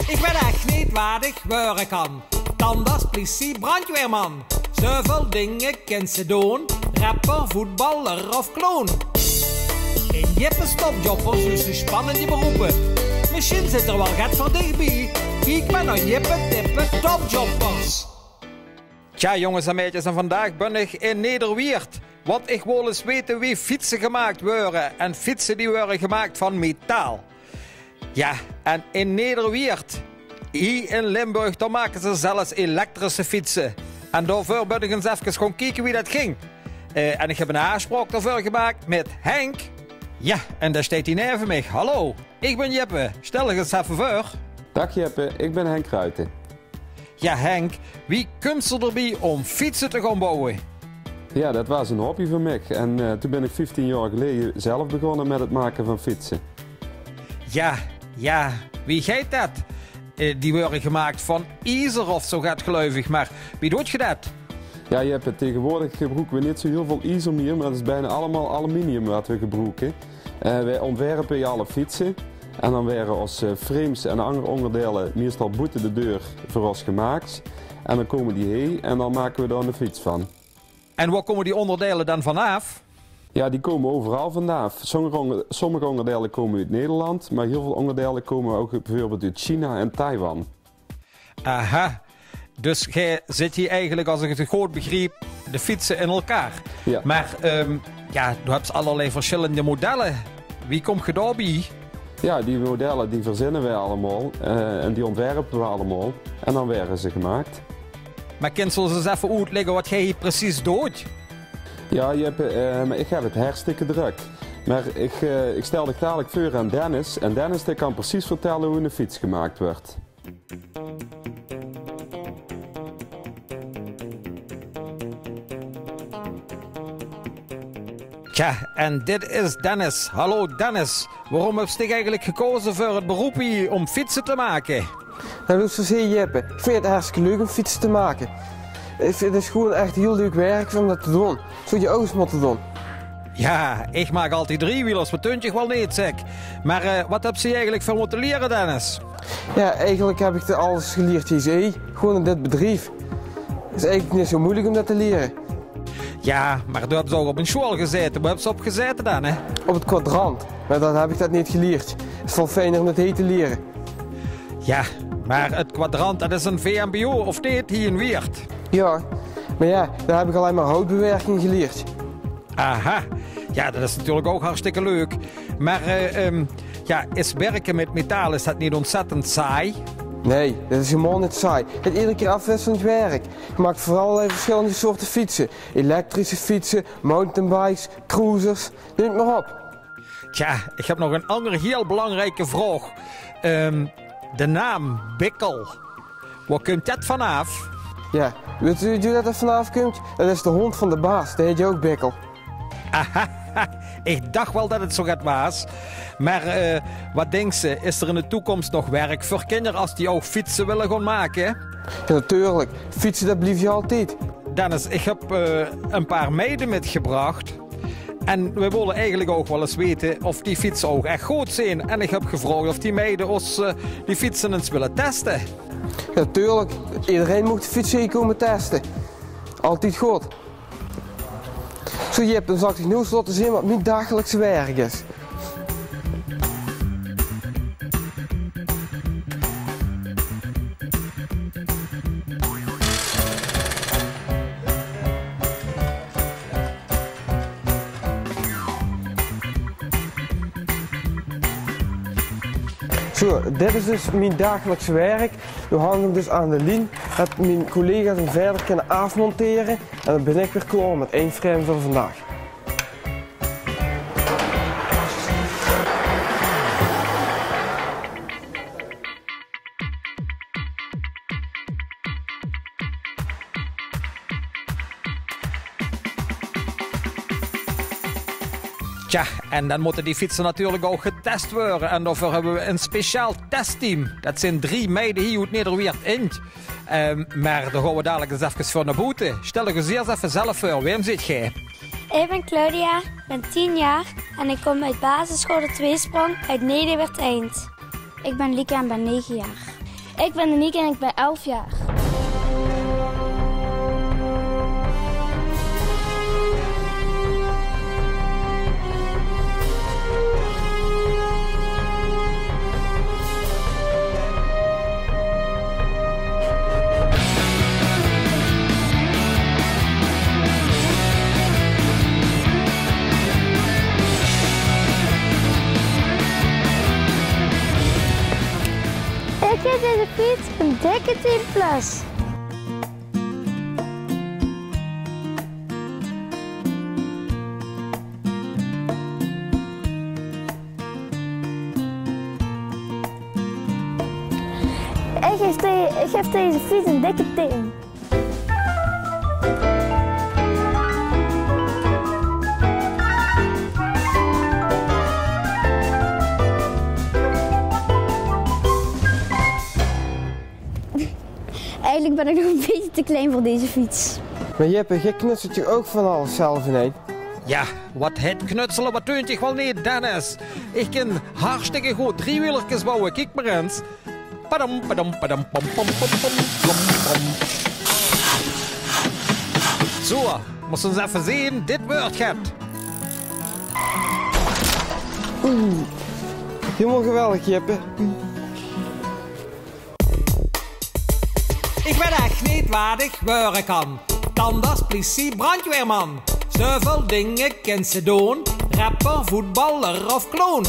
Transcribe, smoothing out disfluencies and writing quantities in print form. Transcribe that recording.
Ik weet echt niet wat ik worden kan. Tandarts, politie, brandweerman. Zoveel dingen kent ze doen. Rapper, voetballer of kloon. In Jippe's topjobbers, dus de spannende beroepen. Misschien zit er wel gat voor dichtbij. Kijk maar naar Jippe Tippe topjobbers. Tja jongens en meisjes, en vandaag ben ik in Nederweert. Want ik wil eens weten wie fietsen gemaakt worden. En fietsen die worden gemaakt van metaal. Ja, en in Nederweert, hier in Limburg, dan maken ze zelfs elektrische fietsen. En daarvoor ben ik eens even gaan kijken wie dat ging. En ik heb een aanspraak daarvoor gemaakt met Henk. Ja, en daar staat hij neven mij. Hallo, ik ben Jeppe. Stel je eens even voor. Dag Jeppe, ik ben Henk Ruiten. Ja Henk, wie komt er erbij om fietsen te gaan bouwen? Ja, dat was een hobby voor mij. En toen ben ik 15 jaar geleden zelf begonnen met het maken van fietsen. Ja, wie gaat dat? Die worden gemaakt van ijzer of zo gaat gelovig, maar wie doet je dat? Ja, Jeppe, tegenwoordig gebruiken we niet zo heel veel ijzer meer, maar het is bijna allemaal aluminium wat we gebruiken. Wij ontwerpen hier alle fietsen en dan werden ons frames en andere onderdelen meestal buiten de deur voor ons gemaakt. En dan komen die heen en dan maken we daar een fiets van. En waar komen die onderdelen dan vanaf? Ja, die komen overal vandaan. Sommige onderdelen komen uit Nederland, maar heel veel onderdelen komen ook bijvoorbeeld uit China en Taiwan. Aha, dus jij zit hier eigenlijk, als ik het goed begreep, de fietsen in elkaar. Ja. Maar ja, je hebt allerlei verschillende modellen. Wie komt je daarbij? Ja, die modellen die verzinnen wij allemaal en die ontwerpen we allemaal en dan werden ze gemaakt. Maar kun je ons eens even uitleggen wat jij hier precies doet? Ja, maar ik heb het hartstikke druk. Maar ik stel de dadelijk voor aan Dennis en Dennis die kan precies vertellen hoe een fiets gemaakt wordt. Tja, en dit is Dennis. Hallo Dennis. Waarom heb je eigenlijk gekozen voor het beroep hier om fietsen te maken? Nou, dat is zozeer Jeppe. Ik vind het hartstikke leuk om fietsen te maken. Het is gewoon echt heel leuk werk om dat te doen. Zo je ouders moeten doen. Ja, ik maak altijd driewielers, maar Tuntje wel niet, zeg. Maar wat heb je eigenlijk voor moeten leren, Dennis? Ja, eigenlijk heb ik alles geleerd hier zei. Gewoon in dit bedrijf. Het is eigenlijk niet zo moeilijk om dat te leren. Ja, maar je hebt ook op een school gezeten. Waar heb je op gezeten dan, hè? Op het kwadrant. Maar dan heb ik dat niet geleerd. Het is veel fijner om het heen te leren. Ja, maar het kwadrant, dat is een VMBO of niet hier in Weert? Ja, maar ja, daar heb ik alleen maar houtbewerking geleerd. Aha, ja, dat is natuurlijk ook hartstikke leuk. Maar ja, is werken met metaal, is dat niet ontzettend saai? Nee, dat is helemaal niet saai. Het is iedere keer afwisselend werk. Je maakt vooral verschillende soorten fietsen. Elektrische fietsen, mountainbikes, cruisers, noem het maar op. Tja, ik heb nog een andere heel belangrijke vraag. De naam Bikkel, waar komt dat vanaf? Ja, weet u hoe dat vanaf komt? Dat is de hond van de baas, die heet je ook Bikkel. Aha, ik dacht wel dat het zo gaat was. Maar wat denkt ze, is er in de toekomst nog werk voor kinderen als die ook fietsen willen gaan maken? Ja, natuurlijk. Fietsen, dat blijf je altijd. Dennis, ik heb een paar meiden metgebracht. En we willen eigenlijk ook wel eens weten of die fietsen ook echt goed zijn. En ik heb gevraagd of die meiden ons die fietsen eens willen testen. Ja, natuurlijk. Iedereen moet de fietsen hier komen testen. Altijd goed. Zo Jip, dan zal ik nu eens laten zien wat mijn dagelijkse werk is. Zo, dit is dus mijn dagelijkse werk. We hangen hem dus aan de lijn, dat mijn collega's hem verder kunnen afmonteren. En dan ben ik weer klaar met één frame voor vandaag. Tja, en dan moeten die fietsen natuurlijk ook getest worden. En daarvoor hebben we een speciaal testteam. Dat zijn 3 meiden hier uit Nederweert in. Maar daar gaan we dadelijk eens even voor naar buiten. Stel je eens eerst even zelf voor. Wem zit jij? Ik ben Claudia, ben 10 jaar en ik kom uit basisschool De Tweesprong uit Nederweert Eind. Ik ben Lieke en ben 9 jaar. Ik ben Aniek en ik ben 11 jaar. Ik geef deze fiets een dikke 10+. Ik geef deze fiets een dikke 10. Eigenlijk ben ik nog een beetje te klein voor deze fiets. Maar Jeppe, jij knutselt je ook van alles zelf in één. Ja, wat het knutselen, wat deunt zich wel niet, Dennis. Ik kan hartstikke goed driewielertjes bouwen, kijk maar eens. Padam, padam, padam, pam, pam, pam, pam, pam, pam. Zo, moest eens even zien, dit wordt het. Helemaal geweldig, Jeppe. Ik weet echt niet wat ik worden kan. Tandarts, politie, brandweerman. Zoveel dingen kan ze doen. Rapper, voetballer of kloon.